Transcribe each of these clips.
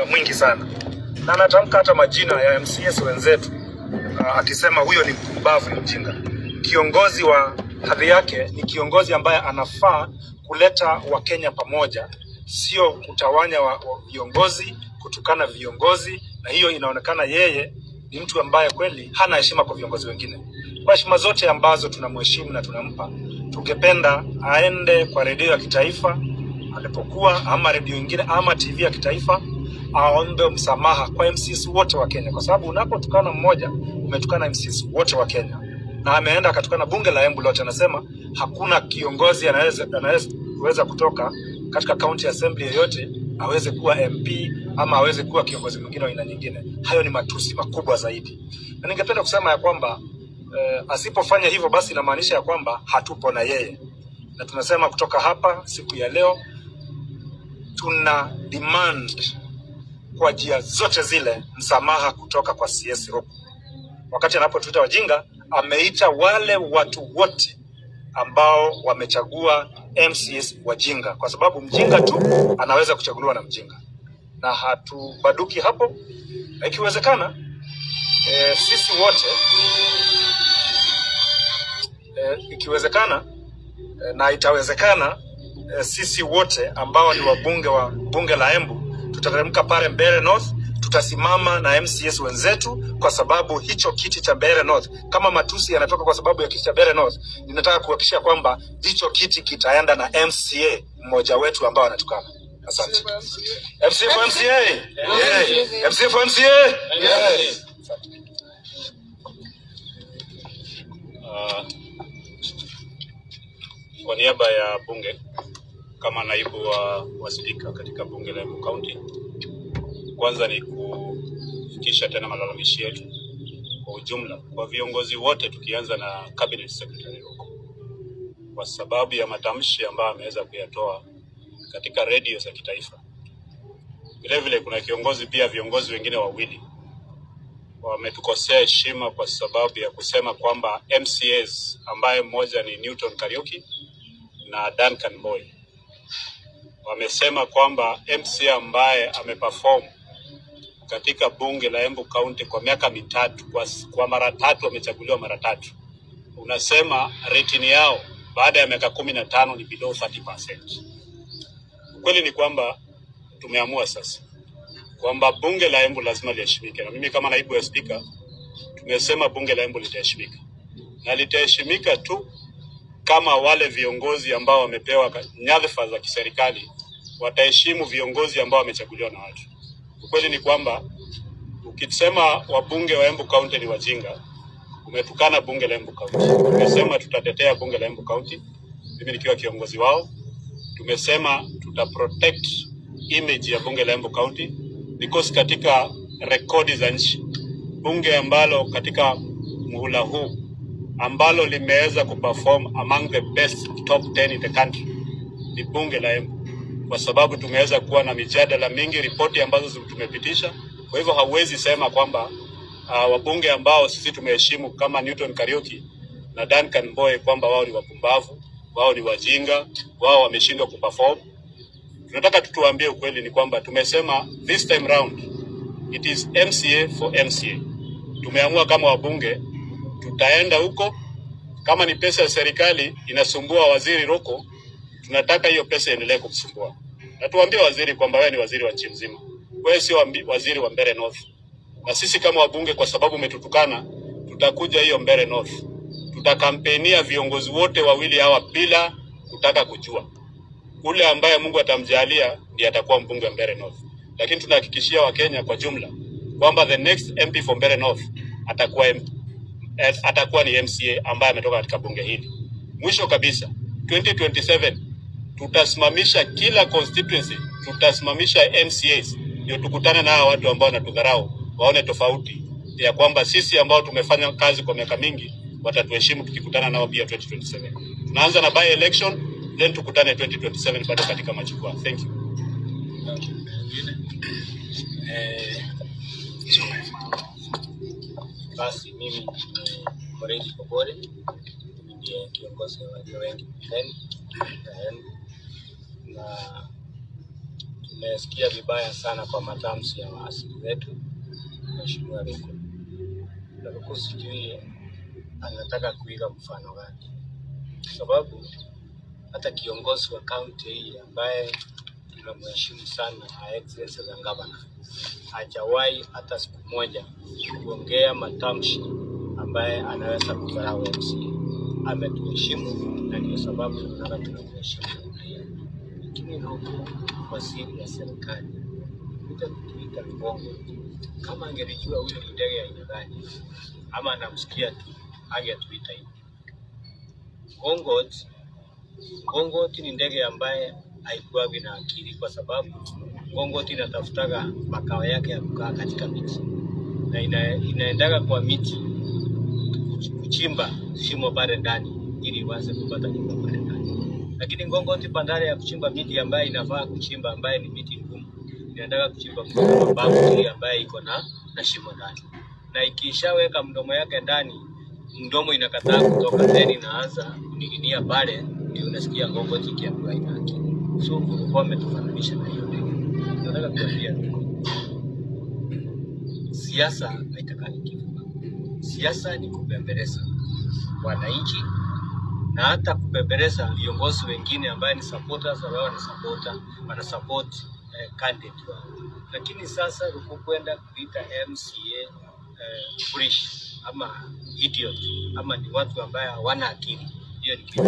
mwingi sana, na anatamka hata majina ya MCS wenzetu akisema huyo ni mpumbavu, ni mjinga. Kiongozi wa hadhi yake ni kiongozi ambaye anafaa kuleta Wakenya pamoja, sio kutawanya viongozi, kutukana viongozi, na hiyo inaonekana yeye ni mtu ambaye kweli hana heshima kwa viongozi wengine. Kwa heshima zote ambazo tunamheshimu na tunampa, tungependa aende kwa redio ya kitaifa alipokuwa, ama redio nyingine, ama TV ya kitaifa, aombe msamaha kwa MCs wote wa Kenya, kwa sababu unapotukana mmoja umetukana MCs wote wa Kenya. Na ameenda akatukana bunge la Embu lote, anasema hakuna kiongozi anaweza kutoka katika county assembly yoyote aweze kuwa MP ama aweze kuwa kiongozi mwingine wa aina nyingine. Hayo ni matusi makubwa zaidi. Na ningependa kusema ya kwamba asipofanya hivyo basi inamaanisha ya kwamba hatupo na yeye. Na tunasema kutoka hapa siku ya leo tuna demand kwa njia zote zile msamaha kutoka kwa CS Roko. Wakati anapotuita wajinga, ameita wale watu wote ambao wamechagua MCS wajinga, kwa sababu mjinga tu anaweza kuchaguliwa na mjinga, na hatubaduki hapo. Ikiwezekana sisi wote na itawezekana sisi wote ambao ni wabunge wa bunge la Embu tutateremka pale Mbeere North, tutasimama na MCS wenzetu, kwa sababu hicho kiti cha Mbeere North, kama matusi yanatoka kwa sababu ya kiti cha Mbeere North, ninataka kuhakikisha kwamba hicho kiti kitaenda na MCA mmoja wetu ambao anatukana. Asante. MC for MCA. Yeah. MC for MCA. Yeah. Kwa niaba ya bunge kama naibu wa speaker katika bunge la Embu County, kwanza ni kufikisha tena malalamishi yetu kwa ujumla kwa viongozi wote, tukianza na cabinet secretary Roko, kwa sababu ya matamshi ambayo ameweza kuyatoa katika radio za kitaifa. Vile vile kuna viongozi wengine wawili wametukosea heshima kwa sababu ya kusema kwamba MCAs ambaye mmoja ni Newton Kariuki na Duncan Boy, wamesema kwamba MCA ambaye ameperform katika bunge la Embu County kwa miaka mitatu, kwa mara tatu wamechaguliwa mara tatu, unasema rating yao baada ya miaka 15 ni below 30%. Kweli ni kwamba tumeamua sasa kwamba bunge la Embu lazima liheshimike, na mimi kama naibu wa speaker tumesema bunge la Embu litaheshimika, na litaheshimika tu kama wale viongozi ambao wamepewa nyadhifa za kiserikali wataheshimu viongozi ambao wamechaguliwa na watu. Ukweli ni kwamba ukisema wabunge wa Embu County ni wajinga, umetukana bunge la Embu County. Tumesema tutatetea bunge la Embu County, mimi nikiwa kiongozi wao. Tumesema tutaprotect image ya bunge la Embu County, because katika rekodi za nchi, bunge ambalo katika muhula huu ambalo limeweza kuperform among the best top 10 in the country ni bunge la Embu, kwa sababu tumeweza kuwa na mijadala mingi, ripoti ambazo tumepitisha. Kwa hivyo hauwezi sema kwamba wabunge ambao sisi tumeheshimu kama Newton Kariuki na Duncan Boy kwamba wao ni wapumbavu, wao ni wajinga, wao wameshindwa kuperform. Tunataka tutuambie ukweli ni kwamba tumesema this time round it is MCA for MCA. Tumeamua kama wabunge tutaenda huko, kama ni pesa ya serikali inasumbua waziri Roko, tunataka hiyo pesa iendelee kumsumbua. Na tuambie waziri kwamba wewe ni waziri wa nchi mzima, wewe sio waziri wa Mbeere North. Na sisi kama wabunge, kwa sababu umetutukana, tutakuja hiyo Mbeere North, tutakampenia viongozi wote wawili hawa bila kutaka kujua. Ule ambaye Mungu atamjalia ndiye atakuwa mbunge wa Mbeere North. Lakini tunahakikishia Wakenya kwa jumla kwamba the next MP for Mbeere North atakuwa ni MCA ambaye ametoka katika bunge hili. Mwisho kabisa, 2027 tutasimamisha kila constituency, tutasimamisha MCAs, ndio tukutane na hao watu ambao wanatudharau, waone tofauti ya kwamba sisi ambao tumefanya kazi kwa miaka mingi watatuheshimu tukikutana nao pia 2027. Tunaanza na by election, then tukutane 2027 bado katika majukwaa. Thank you. Basi mimi Moredi Kobore, ndiye kiongozi wa walio wengi mbele na Nimesikia vibaya sana kwa matamshi ya waasili wetu Mheshimiwa Ruku. Ruku sijui anataka kuiga mfano gani, sababu hata kiongozi wa kaunti hii ambaye tunamheshimu sana, Excellency the Governor, hajawahi hata siku moja kuongea matamshi ambaye anaweza kudharau MCA. Ametuheshimu na ndio sababu tunataka tunamheshimu. Lakini Ruku kwa siri ya serikali kuja kutuita Ngongo, kama angelijua huyo ni ndege ya aina gani ama anamsikia tu angetuita hivi. Ngongoti ni ndege ambaye haikuwa na akili, kwa sababu Ngongoti inatafutaga makao yake ya kukaa katika miti na inaendaga kwa miti kuchimba shimo pale ndani ili iweze kupata nyumba pale ndani. Lakini Ngongoti bandari ya kuchimba miti ambaye inafaa kuchimba ambaye ni miti ngumu, inaendaga kuchimba mbavu ambaye iko na shimo ndani, na ikishaweka mdomo yake ndani, mdomo inakataa kutoka, then inaanza kuning'inia pale, ndio unasikia Ngongoti ikiambiwa ina akili. So Ruku ametufananisha na hiyo ndege. Nataka kuambia siasa haitakani kitu. Siasa ni kubembeleza wananchi na hata kubembeleza viongozi wengine ambaye ni supporters, ambao wana support candidate wao. Lakini sasa Ruku kwenda kuita MCA foolish ama idiot ama ni watu ambaye hawana akili, hiyo ni kitu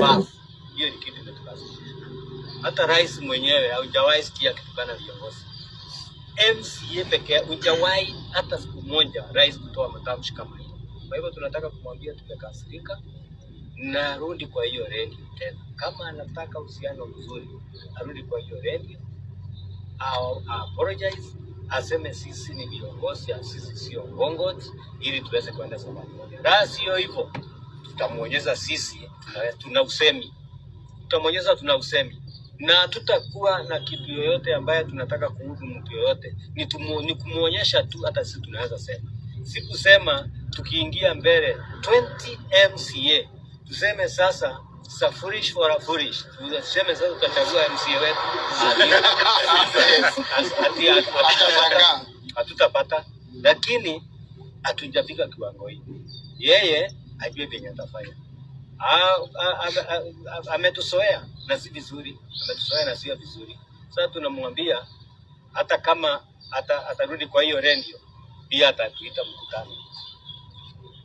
bafu, hiyo ni kitu kinatukaza. Hata rais mwenyewe haujawahi sikia kitukana viongozi. MCA pekee hujawahi hata siku moja rais kutoa matamshi kama hiyo. Kwa hivyo tunataka kumwambia tumekasirika na arudi kwa hiyo radio tena. Kama anataka uhusiano mzuri, arudi kwa hiyo radio, apologize, aseme sisi ni viongozi, sisi sio Ngongoti, ili tuweze kwenda safari moja. La sio hivyo, tutamuonyesha sisi tuna usemi. Tutamuonyesha tuna usemi. Na tutakuwa na kitu yoyote ambaye tunataka kuudhi mtu yoyote, ni kumuonyesha tu, hata sisi tunaweza sema. Sikusema tukiingia mbele 20 MCA tuseme sasa foolish for a foolish, tuseme sasa tutachagua MCA wetu hatutapata, lakini hatujafika kiwango hii. Yeye ajue venye atafanya. Ametusoea na si vizuri, ametusoea na si vizuri. Sasa tunamwambia hata kama atarudi kwa hiyo radio, pia atatuita mkutano,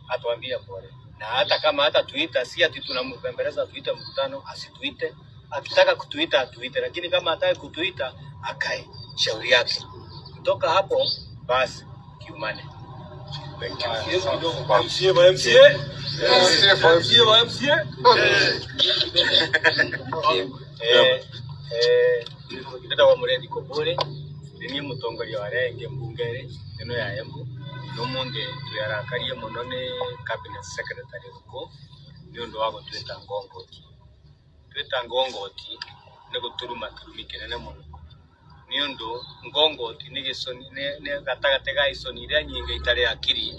atuambia pole. Na hata kama hatatuita, si ati tunambembeleza tuite mkutano, asituite. Akitaka kutuita atuite, lakini kama hataki kutuita akae shauri yake. Kutoka hapo basi kiumane. Ndeta wa Muredi Kobore ni mutongoria wa renge mbungere ino ya Embu, n'umundi tuyarakariye muno ni cabinet secretary Ruku niondo wa gutwita Ngongoti. Twita Ngongoti ne guturuma kinene muno, niondo Ngongoti ni gisoni ne gatagate ga isoni ria nyinge itare akiri.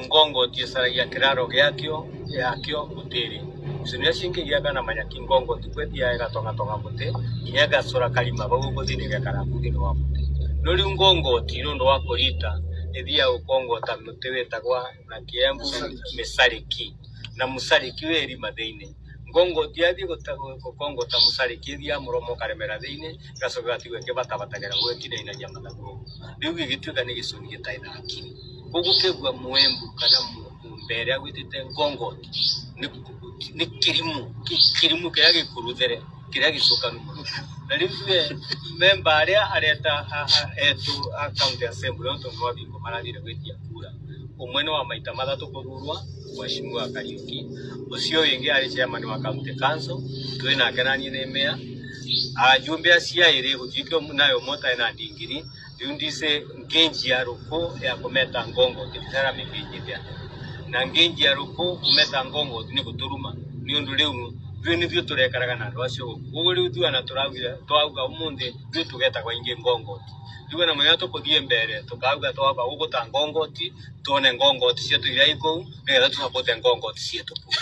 Ngongoti esaragia kiraro yakyo gutiri Sunia shinki ya kana manyaki Ngongoti kwetia gatonga mute inyaga sura kalima babu gudini ga karakuti no wamuti nuri Ngongoti nondo wakorita ethia ukongota muteweta kwa na Kiembu Mesariki na Musariki weri matheine Ngongoti athi gukongota Musariki ethia muromo karemera theine gacoka tigwe kibatabatagira gwekine ina nyamatago riu gigituka ni gisoni gitaina akini gugukegwa Mwembu kana mbere agwitite Ngongoti ni kirimu kya gikuruthere kira gicoka numu na riu member aria areta etu account assembly onto no bingo marathire gwitia kura umwene wa maita mathatu kururwa Mheshimiwa Kariuki ucio wingi ari chairman wa county council twina ngenanie ni mea ajumbe acia iri gutiko nayo mota ina ndingiri riu ndise ngenji ya Ruku ya kumeta Ngongoti ndara mingijite na ngenji ya Ruku kumeta Ngongoti ni guturuma ni undu riu Rĩu nĩthuĩ tũrekaraga na andũ acio gũkũ. Ũguo rĩu ithuĩ twauga ũmũthĩ ithuĩ tũgetagwo aingĩ ngongoti. Rĩu na mũthenya tũkũthiĩ mbere tũkauga twamba gũgũta ngongoti tuone ngongoti cietũ iria ikũu nĩgetha tũsapote ngongoti cietũ kũu.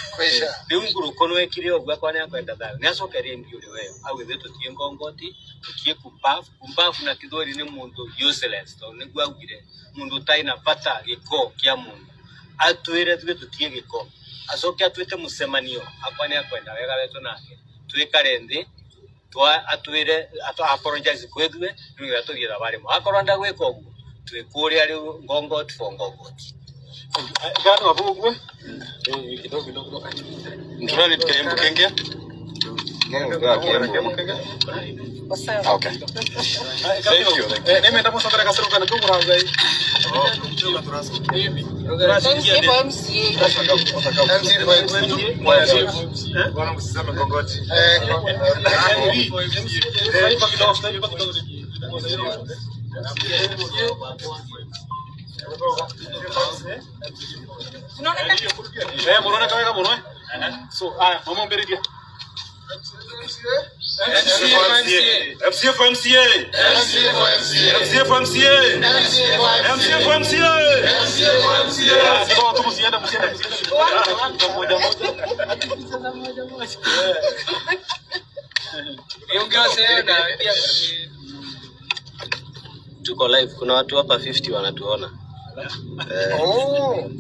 Rĩu ngũrũko nĩwekire ũguo akwa nĩakwenda thayũ nĩacokerie ndiũrĩ weyo augĩte tũthiĩ ngongoti tũthiĩ kumbafu na Kĩthweri nĩ mũndũ useless tondũ nĩguo augire mũndũ ũtarĩ na bata gĩko kĩa mũndũ atwĩre ithuĩ tũthiĩ gĩko acoke atwĩte mũcemanio akwa nĩakwenda wega wetũ nake twĩkare thĩ atwĩre apologize kwĩthuĩ nĩgetha tũthiĩ thabarĩ mo akorwo ndagwĩka ũguo twĩkũrĩa rĩu ngongoti for ngongoti. Gano hapo huko. Kidogo. Ndurani tukembe kenge. Okay. Thank you. Nimeenda kwa sababu kasoro kana kungura ngai. Bwana msiseme ngongoti. Morona kaweka mono. So, mama mberidia. Tuko live, kuna watu hapa 50 wanatuona. Oh.